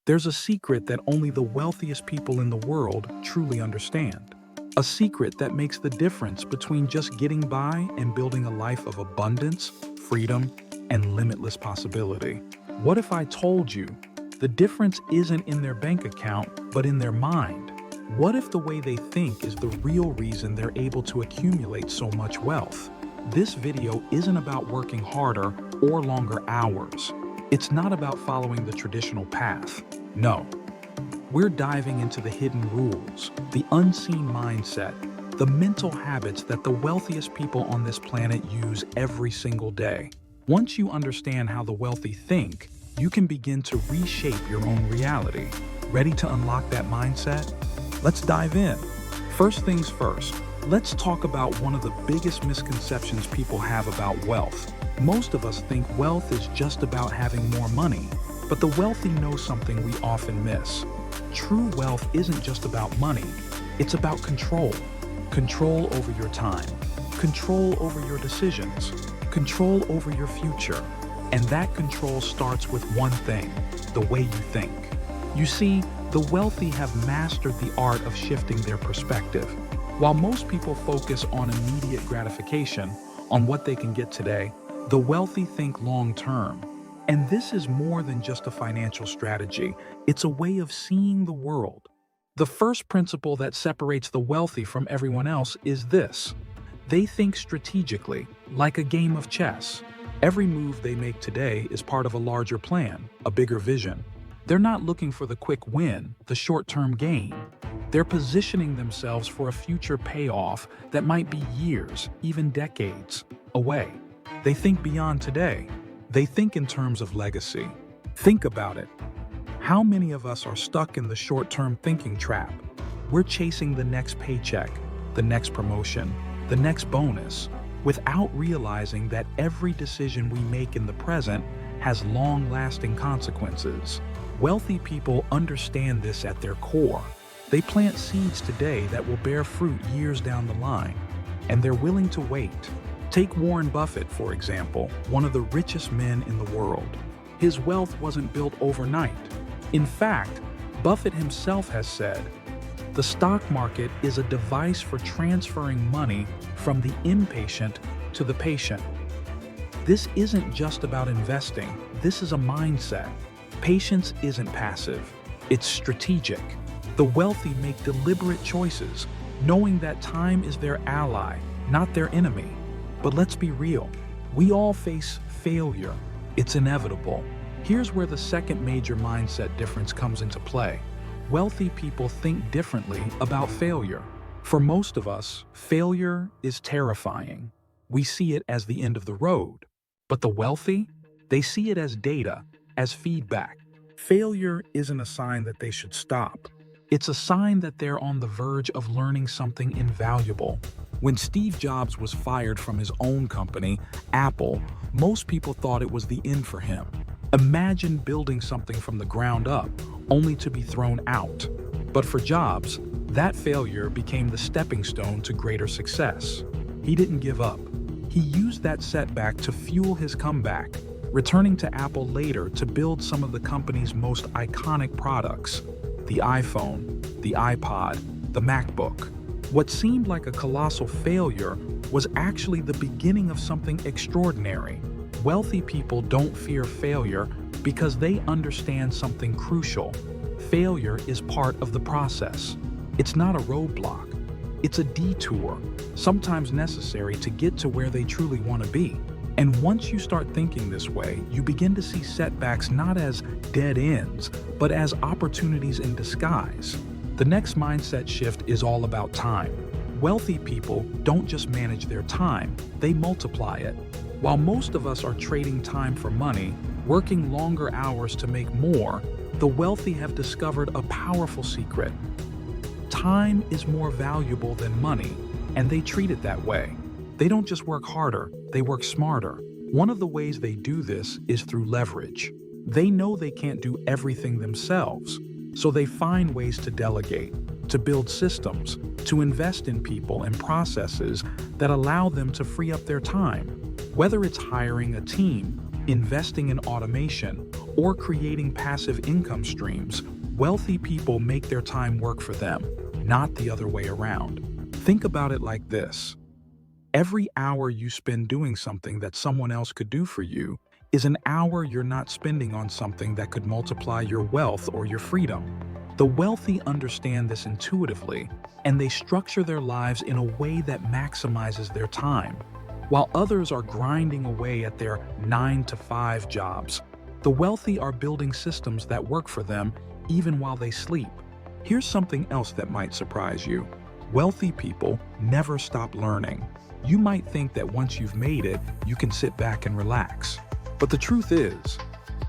There's a secret that only the wealthiest people in the world truly understand. A secret that makes the difference between just getting by and building a life of abundance, freedom, and limitless possibility. What if I told you the difference isn't in their bank account, but in their mind? What if the way they think is the real reason they're able to accumulate so much wealth? This video isn't about working harder or longer hours. It's not about following the traditional path. No. We're diving into the hidden rules, the unseen mindset, the mental habits that the wealthiest people on this planet use every single day. Once you understand how the wealthy think, you can begin to reshape your own reality. Ready to unlock that mindset? Let's dive in. First things first, let's talk about one of the biggest misconceptions people have about wealth. Most of us think wealth is just about having more money, but the wealthy know something we often miss. True wealth isn't just about money, it's about control. Control over your time, control over your decisions, control over your future. And that control starts with one thing: the way you think. You see, the wealthy have mastered the art of shifting their perspective. While most people focus on immediate gratification, on what they can get today, the wealthy think long-term. And this is more than just a financial strategy. It's a way of seeing the world. The first principle that separates the wealthy from everyone else is this: they think strategically, like a game of chess. Every move they make today is part of a larger plan, a bigger vision. They're not looking for the quick win, the short-term gain. They're positioning themselves for a future payoff that might be years, even decades, away. They think beyond today. They think in terms of legacy. Think about it. How many of us are stuck in the short-term thinking trap? We're chasing the next paycheck, the next promotion, the next bonus, without realizing that every decision we make in the present has long-lasting consequences. Wealthy people understand this at their core. They plant seeds today that will bear fruit years down the line, and they're willing to wait. Take Warren Buffett, for example, one of the richest men in the world. His wealth wasn't built overnight. In fact, Buffett himself has said, "The stock market is a device for transferring money from the impatient to the patient." This isn't just about investing. This is a mindset. Patience isn't passive. It's strategic. The wealthy make deliberate choices, knowing that time is their ally, not their enemy. But let's be real. We all face failure. It's inevitable. Here's where the second major mindset difference comes into play. Wealthy people think differently about failure. For most of us, failure is terrifying. We see it as the end of the road. But the wealthy? They see it as data, as feedback. Failure isn't a sign that they should stop. It's a sign that they're on the verge of learning something invaluable. When Steve Jobs was fired from his own company, Apple, most people thought it was the end for him. Imagine building something from the ground up, only to be thrown out. But for Jobs, that failure became the stepping stone to greater success. He didn't give up. He used that setback to fuel his comeback, returning to Apple later to build some of the company's most iconic products: the iPhone, the iPod, the MacBook. What seemed like a colossal failure was actually the beginning of something extraordinary. Wealthy people don't fear failure because they understand something crucial. Failure is part of the process. It's not a roadblock. It's a detour, sometimes necessary to get to where they truly want to be. And once you start thinking this way, you begin to see setbacks not as dead ends, but as opportunities in disguise. The next mindset shift is all about time. Wealthy people don't just manage their time, they multiply it. While most of us are trading time for money, working longer hours to make more, the wealthy have discovered a powerful secret. Time is more valuable than money, and they treat it that way. They don't just work harder, they work smarter. One of the ways they do this is through leverage. They know they can't do everything themselves, so they find ways to delegate, to build systems, to invest in people and processes that allow them to free up their time. Whether it's hiring a team, investing in automation, or creating passive income streams. Wealthy people make their time work for them, not the other way around. Think about it like this. Every hour you spend doing something that someone else could do for you is an hour you're not spending on something that could multiply your wealth or your freedom. The wealthy understand this intuitively, and they structure their lives in a way that maximizes their time. While others are grinding away at their 9-to-5 jobs, the wealthy are building systems that work for them even while they sleep. Here's something else that might surprise you. Wealthy people never stop learning. You might think that once you've made it, you can sit back and relax. But the truth is,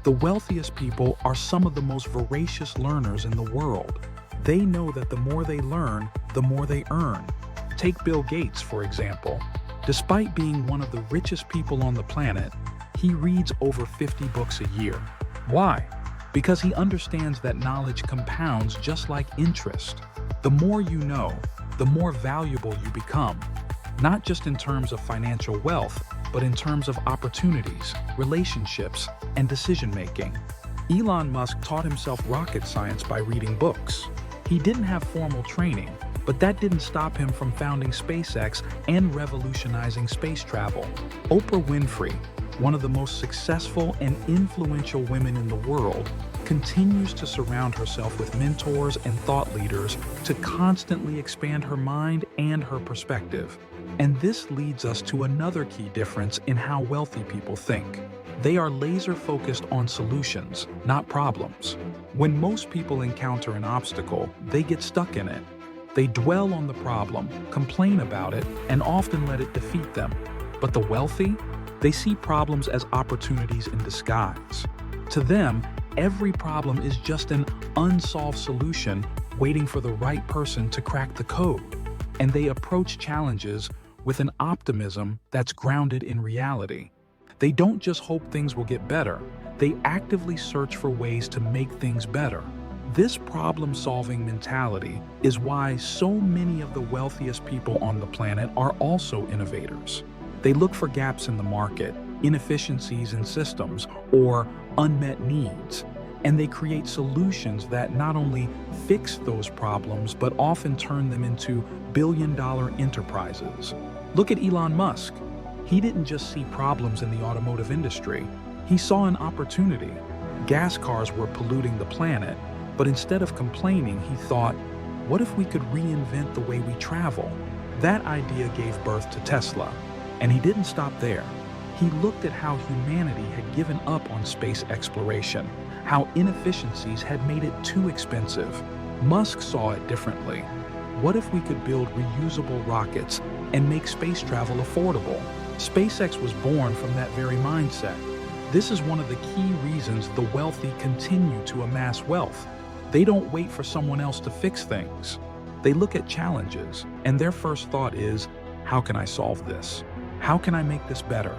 the wealthiest people are some of the most voracious learners in the world. They know that the more they learn, the more they earn. Take Bill Gates, for example. Despite being one of the richest people on the planet, he reads over 50 books a year. Why? Because he understands that knowledge compounds just like interest. The more you know, the more valuable you become, not just in terms of financial wealth, but in terms of opportunities, relationships, and decision-making. Elon Musk taught himself rocket science by reading books. He didn't have formal training, but that didn't stop him from founding SpaceX and revolutionizing space travel. Oprah Winfrey, one of the most successful and influential women in the world, continues to surround herself with mentors and thought leaders to constantly expand her mind and her perspective. And this leads us to another key difference in how wealthy people think. They are laser-focused on solutions, not problems. When most people encounter an obstacle, they get stuck in it. They dwell on the problem, complain about it, and often let it defeat them. But the wealthy? They see problems as opportunities in disguise. To them, every problem is just an unsolved solution waiting for the right person to crack the code. And they approach challenges with an optimism that's grounded in reality. They don't just hope things will get better, they actively search for ways to make things better. This problem-solving mentality is why so many of the wealthiest people on the planet are also innovators. They look for gaps in the market, inefficiencies in systems, or unmet needs, and they create solutions that not only fix those problems, but often turn them into billion-dollar enterprises. Look at Elon Musk. He didn't just see problems in the automotive industry. He saw an opportunity. Gas cars were polluting the planet, but instead of complaining, he thought, what if we could reinvent the way we travel? That idea gave birth to Tesla. And he didn't stop there. He looked at how humanity had given up on space exploration, how inefficiencies had made it too expensive. Musk saw it differently. What if we could build reusable rockets and make space travel affordable? SpaceX was born from that very mindset. This is one of the key reasons the wealthy continue to amass wealth. They don't wait for someone else to fix things. They look at challenges, and their first thought is, how can I solve this? How can I make this better?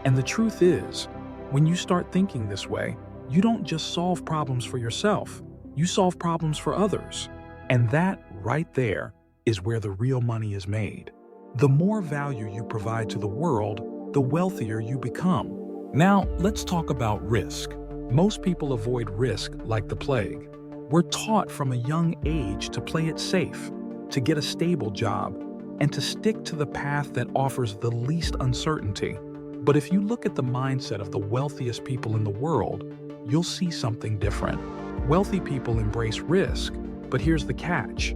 And the truth is, when you start thinking this way, you don't just solve problems for yourself, you solve problems for others. And that, right there, is where the real money is made. The more value you provide to the world, the wealthier you become. Now, let's talk about risk. Most people avoid risk like the plague. We're taught from a young age to play it safe, to get a stable job, and to stick to the path that offers the least uncertainty. But if you look at the mindset of the wealthiest people in the world, you'll see something different. Wealthy people embrace risk, but here's the catch.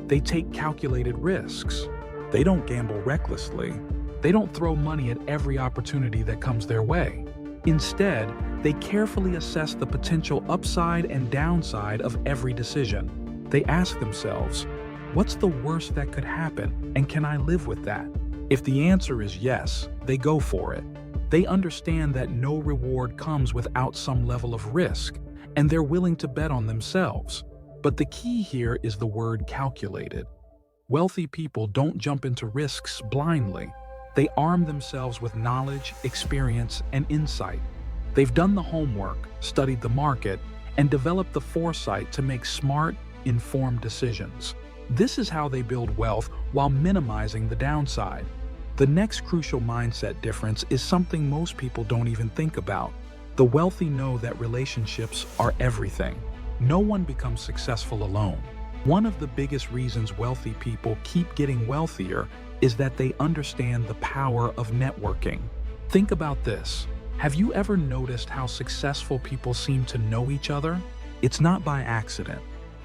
They take calculated risks. They don't gamble recklessly. They don't throw money at every opportunity that comes their way. Instead, they carefully assess the potential upside and downside of every decision. They ask themselves, what's the worst that could happen, and can I live with that? If the answer is yes, they go for it. They understand that no reward comes without some level of risk, and they're willing to bet on themselves. But the key here is the word calculated. Wealthy people don't jump into risks blindly. They arm themselves with knowledge, experience, and insight. They've done the homework, studied the market, and developed the foresight to make smart, informed decisions. This is how they build wealth while minimizing the downside. The next crucial mindset difference is something most people don't even think about. The wealthy know that relationships are everything. No one becomes successful alone. One of the biggest reasons wealthy people keep getting wealthier is that they understand the power of networking. Think about this. Have you ever noticed how successful people seem to know each other? It's not by accident.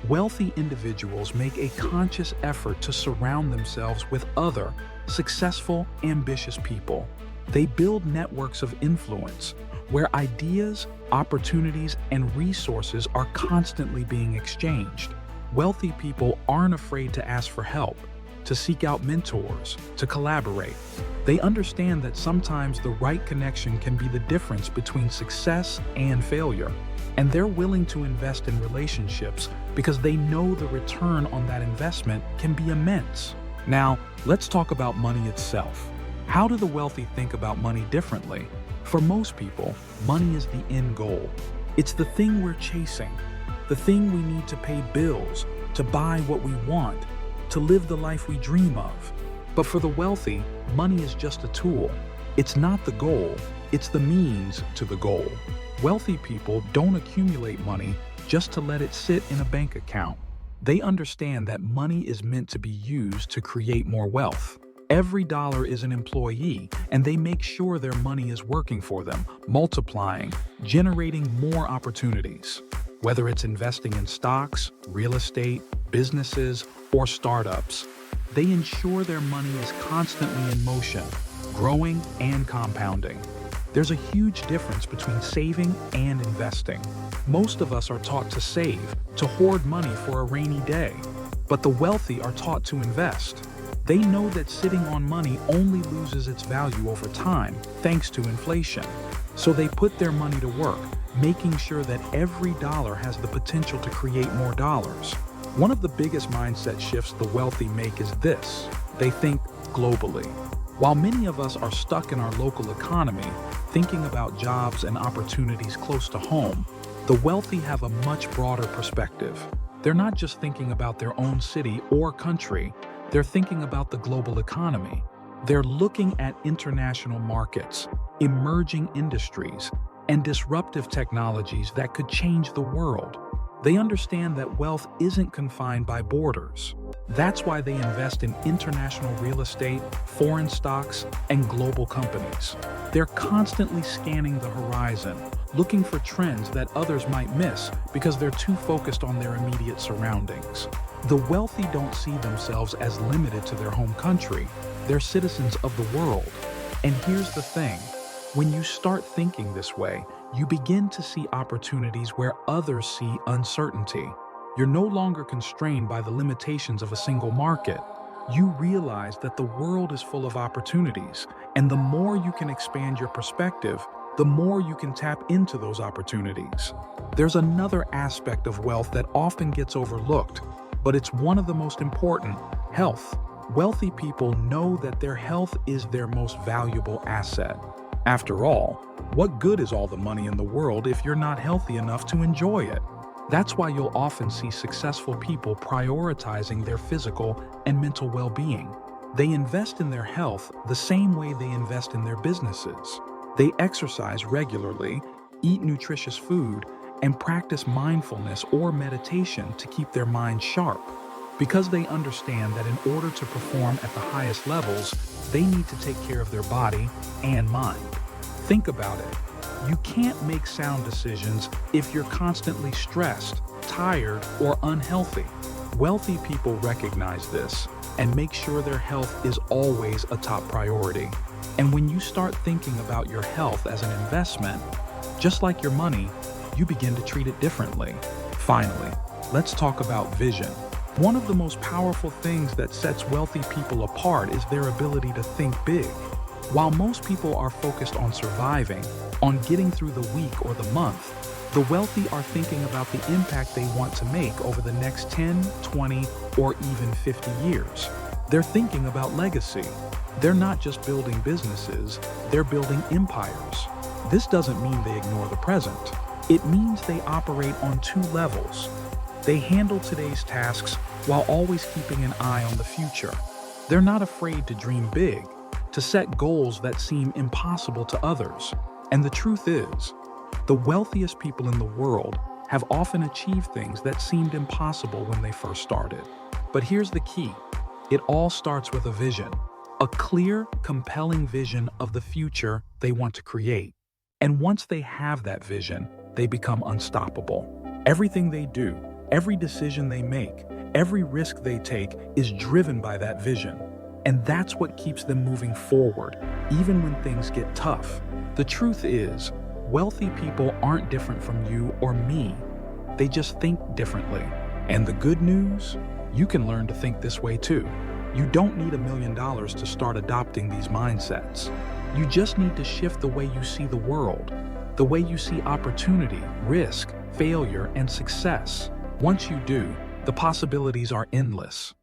Wealthy individuals make a conscious effort to surround themselves with other successful, ambitious people. They build networks of influence where ideas, opportunities, and resources are constantly being exchanged. Wealthy people aren't afraid to ask for help, to seek out mentors, to collaborate. They understand that sometimes the right connection can be the difference between success and failure, and they're willing to invest in relationships because they know the return on that investment can be immense. Now, let's talk about money itself. How do the wealthy think about money differently? For most people, money is the end goal. It's the thing we're chasing, the thing we need to pay bills, to buy what we want, to live the life we dream of. But for the wealthy, money is just a tool. It's not the goal, it's the means to the goal. Wealthy people don't accumulate money just to let it sit in a bank account. They understand that money is meant to be used to create more wealth. Every dollar is an employee, and they make sure their money is working for them, multiplying, generating more opportunities. Whether it's investing in stocks, real estate, businesses, or startups, they ensure their money is constantly in motion, growing and compounding. There's a huge difference between saving and investing. Most of us are taught to save, to hoard money for a rainy day, but the wealthy are taught to invest. They know that sitting on money only loses its value over time, thanks to inflation. So they put their money to work, making sure that every dollar has the potential to create more dollars. One of the biggest mindset shifts the wealthy make is this: they think globally. While many of us are stuck in our local economy, thinking about jobs and opportunities close to home, the wealthy have a much broader perspective. They're not just thinking about their own city or country, they're thinking about the global economy. They're looking at international markets, emerging industries, and disruptive technologies that could change the world. They understand that wealth isn't confined by borders. That's why they invest in international real estate, foreign stocks, and global companies. They're constantly scanning the horizon, looking for trends that others might miss because they're too focused on their immediate surroundings. The wealthy don't see themselves as limited to their home country. They're citizens of the world. And here's the thing. When you start thinking this way, you begin to see opportunities where others see uncertainty. You're no longer constrained by the limitations of a single market. You realize that the world is full of opportunities, and the more you can expand your perspective, the more you can tap into those opportunities. There's another aspect of wealth that often gets overlooked, but it's one of the most important: health. Wealthy people know that their health is their most valuable asset. After all, what good is all the money in the world if you're not healthy enough to enjoy it? That's why you'll often see successful people prioritizing their physical and mental well-being. They invest in their health the same way they invest in their businesses. They exercise regularly, eat nutritious food, and practice mindfulness or meditation to keep their minds sharp. Because they understand that in order to perform at the highest levels, they need to take care of their body and mind. Think about it. You can't make sound decisions if you're constantly stressed, tired, or unhealthy. Wealthy people recognize this and make sure their health is always a top priority. And when you start thinking about your health as an investment, just like your money, you begin to treat it differently. Finally, let's talk about vision. One of the most powerful things that sets wealthy people apart is their ability to think big. While most people are focused on surviving, on getting through the week or the month, the wealthy are thinking about the impact they want to make over the next 10, 20, or even 50 years. They're thinking about legacy. They're not just building businesses, they're building empires. This doesn't mean they ignore the present. It means they operate on two levels. They handle today's tasks while always keeping an eye on the future. They're not afraid to dream big, to set goals that seem impossible to others. And the truth is, The wealthiest people in the world have often achieved things that seemed impossible when they first started. But here's the key. It all starts with a vision, a clear, compelling vision of the future they want to create. And once they have that vision, they become unstoppable. Everything they do, every decision they make, every risk they take is driven by that vision. And that's what keeps them moving forward, even when things get tough. The truth is, wealthy people aren't different from you or me. They just think differently. And the good news? You can learn to think this way too. You don't need $1 million to start adopting these mindsets. You just need to shift the way you see the world, the way you see opportunity, risk, failure, and success. Once you do, the possibilities are endless.